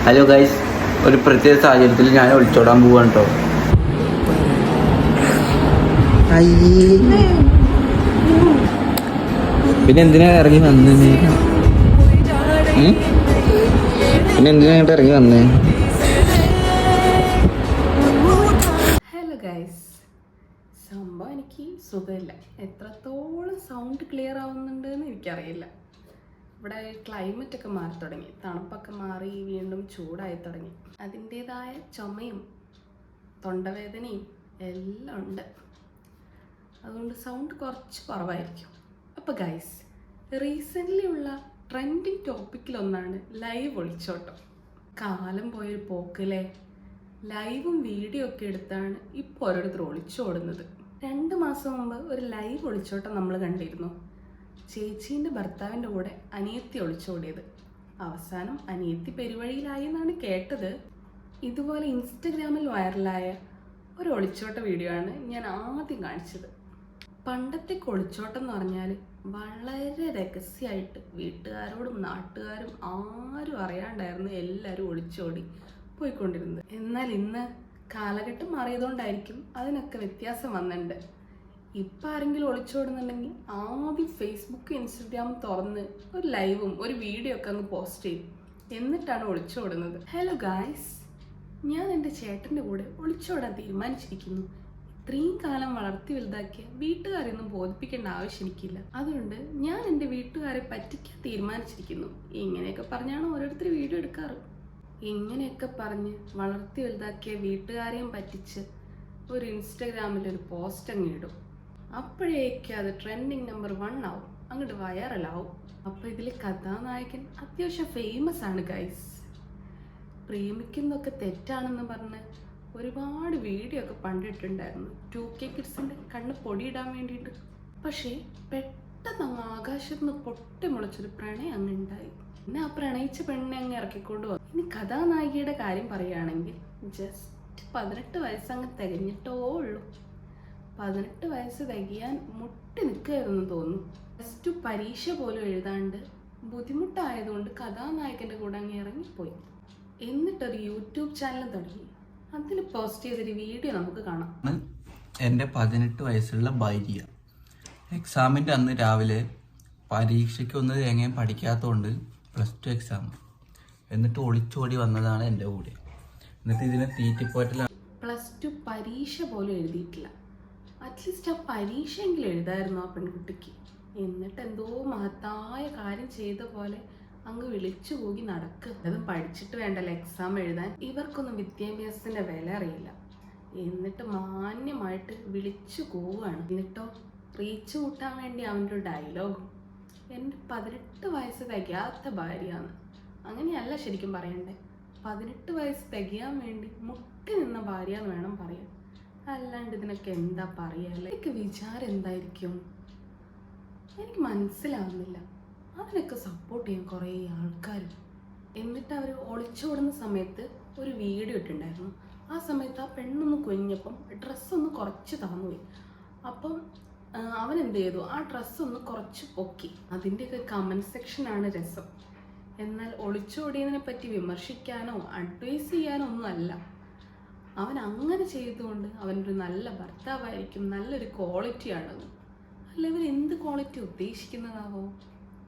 Hello guys, ഒരു പ്രത്യേക സാഹചര്യത്തിൽ ഞാൻ ഒളിച്ചോടാൻ പോവാണ് കേട്ടോ. പിന്നെ എന്തിനാ ഇറങ്ങി വന്നേ? ഇറങ്ങി വന്നേ? ഹലോ ഗൈസ്, സംഭവം എനിക്ക് സുഖമില്ല. എത്രത്തോളം സൗണ്ട് ക്ലിയർ ആവുന്നുണ്ട് എന്ന് എനിക്കറിയില്ല. ഇവിടെ ക്ലൈമറ്റ് ഒക്കെ മാറി തുടങ്ങി, തണുപ്പൊക്കെ മാറി വീണ്ടും ചൂടായി തുടങ്ങി. അതിൻ്റേതായ ചുമയും തൊണ്ടവേദനയും എല്ലാം ഉണ്ട്. അതുകൊണ്ട് സൗണ്ട് കുറച്ച് കുറവായിരിക്കും. അപ്പോൾ ഗൈസ്, റീസെൻ്റ്ലി ഉള്ള ട്രെൻഡിങ് ടോപ്പിക്കിലൊന്നാണ് ലൈവ് ഒളിച്ചോട്ടം. കാലം പോയൊരു പോക്കല്ലേ. ലൈവും വീഡിയോ ഒക്കെ എടുത്താണ് ഇപ്പോൾ ഓരോരുത്തർ ഒളിച്ചോടുന്നത്. 2 മാസം മുമ്പ് ഒരു ലൈവ് ഒളിച്ചോട്ടം നമ്മൾ കണ്ടിരുന്നു. ചേച്ചീൻ്റെ ഭർത്താവിൻ്റെ കൂടെ അനിയത്തി ഒളിച്ചോടിയത്. അവസാനം അനിയത്തി പെരുവഴിയിലായി എന്നാണ് കേട്ടത്. ഇതുപോലെ ഇൻസ്റ്റഗ്രാമിൽ വൈറലായ ഒരു ഒളിച്ചോട്ട വീഡിയോ ആണ് ഞാൻ ആദ്യം കാണിച്ചത്. പണ്ടത്തെ ഒളിച്ചോട്ടം എന്ന് പറഞ്ഞാൽ വളരെ രഹസ്യമായിട്ട് വീട്ടുകാരോടും നാട്ടുകാരും ആരും അറിയാണ്ടായിരുന്നു എല്ലാവരും ഒളിച്ചോടി പോയിക്കൊണ്ടിരുന്നത്. എന്നാൽ ഇന്ന് കാലഘട്ടം മാറിയതുകൊണ്ടായിരിക്കും അതിനൊക്കെ വ്യത്യാസം വന്നിട്ടുണ്ട്. ഇപ്പം ആരെങ്കിലും ഒളിച്ചോടുന്നുണ്ടെങ്കിൽ ആദ്യം ഫേസ്ബുക്ക് ഇൻസ്റ്റഗ്രാം തുറന്ന് ഒരു ലൈവും ഒരു വീഡിയോ ഒക്കെ അങ്ങ് പോസ്റ്റ് ചെയ്യും, എന്നിട്ടാണ് ഒളിച്ചോടുന്നത്. ഹലോ ഗായ്സ്, ഞാൻ എൻ്റെ ചേട്ടൻ്റെ കൂടെ ഒളിച്ചോടാൻ തീരുമാനിച്ചിരിക്കുന്നു. ഇത്രയും കാലം വളർത്തി വലുതാക്കിയ വീട്ടുകാരെയൊന്നും ബോധിപ്പിക്കേണ്ട ആവശ്യം എനിക്കില്ല. അതുകൊണ്ട് ഞാൻ എൻ്റെ വീട്ടുകാരെ പറ്റിക്കാൻ തീരുമാനിച്ചിരിക്കുന്നു. ഇങ്ങനെയൊക്കെ പറഞ്ഞാണ് ഓരോരുത്തർ വീഡിയോ എടുക്കാറ്. ഇങ്ങനെയൊക്കെ പറഞ്ഞ് വളർത്തി വലുതാക്കിയ വീട്ടുകാരെയും പറ്റിച്ച് ഒരു ഇൻസ്റ്റഗ്രാമിൽ ഒരു പോസ്റ്റ് അങ്ങ് ഇടും. അപ്പോഴേക്കും അത് ട്രെൻഡിങ് നമ്പർ 1 ആവും, അങ്ങോട്ട് വൈറലാവും. അപ്പോൾ ഇതിൽ കഥാനായകൻ അത്യാവശ്യം ഫേമസ് ആണ് ഗൈസ്. പ്രേമിക്കുന്നതൊക്കെ തെറ്റാണെന്ന് പറഞ്ഞ് ഒരുപാട് വീഡിയോ ഒക്കെ പണ്ടിട്ടുണ്ടായിരുന്നു 2K കിഡ്സിൻ്റെ കണ്ണ് പൊടിയിടാൻ വേണ്ടിയിട്ട്. പക്ഷേ പെട്ടെന്ന് അങ്ങ് ആകാശത്ത് നിന്ന് പൊട്ടിമുളച്ചൊരു പ്രണയം അങ്ങ് ഉണ്ടായി. പിന്നെ ആ പ്രണയിച്ച പെണ്ണെ അങ്ങ് ഇറക്കിക്കൊണ്ട് വന്നു. ഇനി കഥാനായികയുടെ കാര്യം പറയുകയാണെങ്കിൽ ജസ്റ്റ് 18 വയസ്സങ്ങ് തികഞ്ഞിട്ടോ ഉള്ളൂ. 18 വയസ്സ് തികയാൻ മുട്ടി നിൽക്കുകയായിരുന്നു തോന്നുന്നു. +2 പരീക്ഷ പോലും എഴുതാണ്ട് ബുദ്ധിമുട്ടായതുകൊണ്ട് കഥാനായകൻ്റെ കൂടെ അങ്ങ് ഇറങ്ങിപ്പോയി. എന്നിട്ടൊരു യൂട്യൂബ് ചാനൽ തുടങ്ങി. അതിൽ പോസ്റ്റ് ചെയ്തൊരു വീഡിയോ നമുക്ക് കാണാം. എൻ്റെ 18 വയസ്സുള്ള ഭാര്യ എക്സാമിൻ്റെ അന്ന് രാവിലെ പരീക്ഷയ്ക്ക് ഒന്ന് എങ്ങനെ പഠിക്കാത്തതുകൊണ്ട് +2 എക്സാം, എന്നിട്ട് ഒളിച്ചോടി വന്നതാണ് എൻ്റെ കൂടെ. എന്നിട്ട് ഇതിനെ തീറ്റിപ്പോറ്റില്ല. +2 പരീക്ഷ പോലും എഴുതിയിട്ടില്ല. അറ്റ്ലീസ്റ്റ് ആ പരീക്ഷയെങ്കിലും എഴുതായിരുന്നു ആ പെൺകുട്ടിക്ക്. എന്നിട്ട് എന്തോ മഹത്തായ കാര്യം ചെയ്ത പോലെ അങ്ങ് വിളിച്ചു പോയി നടക്കുക. അതും പഠിച്ചിട്ട് വേണ്ടല്ലോ എക്സാം എഴുതാൻ. ഇവർക്കൊന്നും വിദ്യാഭ്യാസത്തിൻ്റെ വില അറിയില്ല. എന്നിട്ട് മാന്യമായിട്ട് വിളിച്ചു പോവുകയാണ്. എന്നിട്ടോ റീച്ച് കൂട്ടാൻ വേണ്ടി അവൻ്റെ ഒരു ഡയലോഗും, എൻ്റെ 18 വയസ്സ് തികയാത്ത ഭാര്യയാണ്. അങ്ങനെയല്ല ശരിക്കും പറയണ്ടേ, 18 വയസ്സ് തികയാൻ വേണ്ടി മുട്ടി നിന്ന ഭാര്യ എന്ന് വേണം പറയാൻ. അല്ലാണ്ട് ഇതിനൊക്കെ എന്താ പറയാല്ലേ? എനിക്ക് വിചാരം എന്തായിരിക്കും എനിക്ക് മനസ്സിലാവുന്നില്ല. അതിനൊക്കെ സപ്പോർട്ട് ചെയ്യാൻ കുറേ ആൾക്കാർ. എന്നിട്ട് അവർ ഒളിച്ചോടുന്ന സമയത്ത് ഒരു വീഡിയോ ഇട്ടുണ്ടായിരുന്നു. ആ സമയത്ത് ആ പെണ്ണൊന്ന് കുഞ്ഞപ്പം ഡ്രസ്സൊന്ന് കുറച്ച് താന്നുപോയി. അപ്പം അവൻ എന്ത് ചെയ്തു, ആ ഡ്രസ്സൊന്ന് കുറച്ച് പൊക്കി. അതിൻ്റെയൊക്കെ കമൻറ്റ് സെക്ഷനാണ് രസം. എന്നാൽ ഒളിച്ചോടിയതിനെ പറ്റി വിമർശിക്കാനോ അഡ്വൈസ് ചെയ്യാനോ ഒന്നും അല്ല. അവൻ അങ്ങനെ ചെയ്തുകൊണ്ട് അവനൊരു നല്ല ഭർത്താവായിരിക്കും, നല്ലൊരു ക്വാളിറ്റിയാണെന്ന്. അല്ല, ഇവർ എന്ത് ക്വാളിറ്റി ഉദ്ദേശിക്കുന്നതാവോ?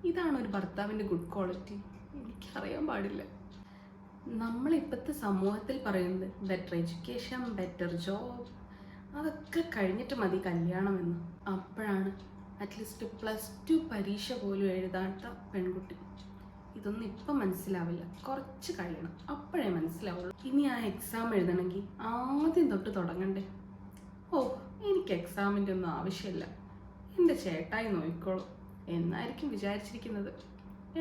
ഇതാണ് ഒരു ഭർത്താവിൻ്റെ ഗുഡ് ക്വാളിറ്റി? എനിക്കറിയാൻ പാടില്ല. നമ്മളിപ്പോഴത്തെ സമൂഹത്തിൽ പറയുന്നത് ബെറ്റർ എഡ്യൂക്കേഷൻ, ബെറ്റർ ജോബ്, അതൊക്കെ കഴിഞ്ഞിട്ട് മതി കല്യാണമെന്ന്. അപ്പോഴാണ് അറ്റ്ലീസ്റ്റ് +2 പരീക്ഷ പോലും എഴുതാത്ത പെൺകുട്ടി. ഇതൊന്നും ഇപ്പം മനസ്സിലാവില്ല, കുറച്ച് കഴിയണം, അപ്പോഴേ മനസ്സിലാവുള്ളൂ. ഇനി ആ എക്സാം എഴുതണമെങ്കിൽ ആദ്യം തൊട്ട് തുടങ്ങണ്ടേ? ഓ, എനിക്ക് എക്സാമിൻ്റെ ഒന്നും ആവശ്യമില്ല, എൻ്റെ ചേട്ടായി നോക്കിക്കോളും എന്നായിരിക്കും വിചാരിച്ചിരിക്കുന്നത്.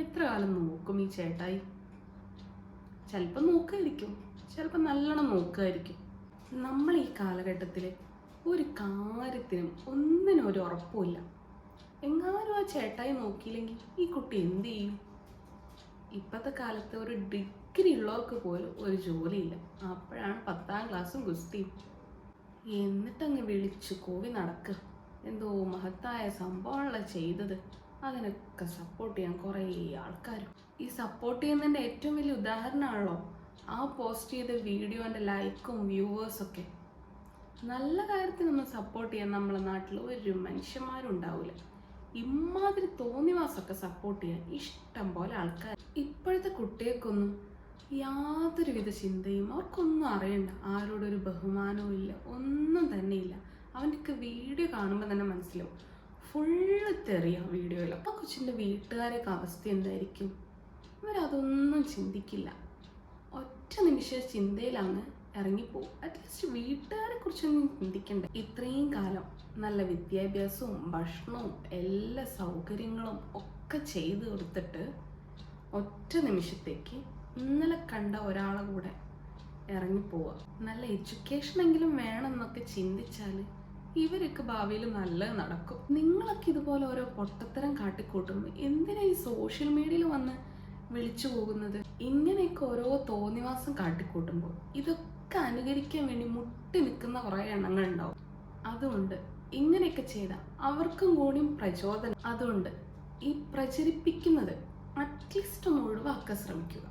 എത്ര കാലം നോക്കും ഈ ചേട്ടായി? ചിലപ്പോൾ നോക്കുമായിരിക്കും, ചിലപ്പോൾ നല്ലോണം നോക്കുമായിരിക്കും. നമ്മൾ ഈ കാലഘട്ടത്തിൽ ഒരു കാര്യത്തിനും ഒന്നിനും ഒരു ഉറപ്പുമില്ല. എങ്ങാനും ആ ചേട്ടായി നോക്കിയില്ലെങ്കിൽ ഈ കുട്ടി എന്ത് ചെയ്യും? ഇപ്പോഴത്തെ കാലത്ത് ഒരു ഡിഗ്രി ഉള്ളവർക്ക് പോലും ഒരു ജോലിയില്ല. അപ്പോഴാണ് 10ാം ക്ലാസ്സും ഗുസ്തിയും. എന്നിട്ടങ്ങ് വിളിച്ചു കൂവി നടക്കുക. എന്തോ മഹത്തായ സംഭവമാണല്ലോ ചെയ്തത്. അതിനൊക്കെ സപ്പോർട്ട് ചെയ്യാൻ കുറേ ആൾക്കാരും. ഈ സപ്പോർട്ട് ചെയ്യുന്നതിൻ്റെ ഏറ്റവും വലിയ ഉദാഹരണമാണല്ലോ ആ പോസ്റ്റ് ചെയ്ത വീഡിയോൻ്റെ ലൈക്കും വ്യൂവേഴ്സൊക്കെ. നല്ല കാര്യത്തിൽ നമ്മൾ സപ്പോർട്ട് ചെയ്യാൻ നമ്മളെ നാട്ടിൽ ഒരു മനുഷ്യന്മാരും ഉണ്ടാവില്ല. ഇമാതിരി തോന്നിവാസമൊക്കെ സപ്പോർട്ട് ചെയ്യാൻ ഇഷ്ടം പോലെ ആൾക്കാർ. ഇപ്പോഴത്തെ കുട്ടികൾക്കൊന്നും യാതൊരുവിധ ചിന്തയും അവർക്കൊന്നും അറിയണ്ട, ആരോടൊരു ബഹുമാനവും ഇല്ല, ഒന്നും തന്നെ ഇല്ല. അവൻ്റെയൊക്കെ വീഡിയോ കാണുമ്പോൾ തന്നെ മനസ്സിലാവും ഫുള്ള് തെറിയാം വീഡിയോയിൽ. ആ കൊച്ചിൻ്റെ വീട്ടുകാരെയൊക്കെ അവസ്ഥ എന്തായിരിക്കും? ഇവരതൊന്നും ചിന്തിക്കില്ല, ഒറ്റ നിമിഷ ചിന്തയിലങ്ങ് ഇറങ്ങിപ്പോവും. അറ്റ്ലീസ്റ്റ് വീട്ടുകാരെ കുറിച്ചൊന്നും ചിന്തിക്കണ്ടേ? ഇത്രയും കാലം നല്ല വിദ്യാഭ്യാസവും ഭക്ഷണവും എല്ലാ സൗകര്യങ്ങളും ഒക്കെ ചെയ്തു കൊടുത്തിട്ട് ഒറ്റ നിമിഷത്തേക്ക് ഇന്നലെ കണ്ട ഒരാളെ കൂടെ ഇറങ്ങിപ്പോവുക. നല്ല എഡ്യൂക്കേഷനെങ്കിലും വേണമെന്നൊക്കെ ചിന്തിച്ചാൽ ഇവരൊക്കെ ഭാവിയിൽ നല്ലത് നടക്കും. നിങ്ങളൊക്കെ ഇതുപോലെ ഓരോ പൊട്ടത്തരം കാട്ടിക്കൂട്ടുമ്പോൾ എന്തിനാ ഈ സോഷ്യൽ മീഡിയയിൽ വന്ന് വിളിച്ചു പോകുന്നത്? ഇങ്ങനെയൊക്കെ ഓരോ തോന്നിവാസം കാട്ടിക്കൂട്ടുമ്പോൾ ഇതൊക്കെ അനുകരിക്കാൻ വേണ്ടി മുട്ടി നിൽക്കുന്ന കുറേ എണ്ണങ്ങളുണ്ടാവും. അതുകൊണ്ട് ഇങ്ങനെയൊക്കെ ചെയ്താൽ അവർക്കും കൂടിയും പ്രചോദനം. അതുകൊണ്ട് ഈ പ്രചരിപ്പിക്കുന്നത് അറ്റ്ലീസ്റ്റ് ഒന്ന് ഒഴിവാക്കാൻ ശ്രമിക്കുക.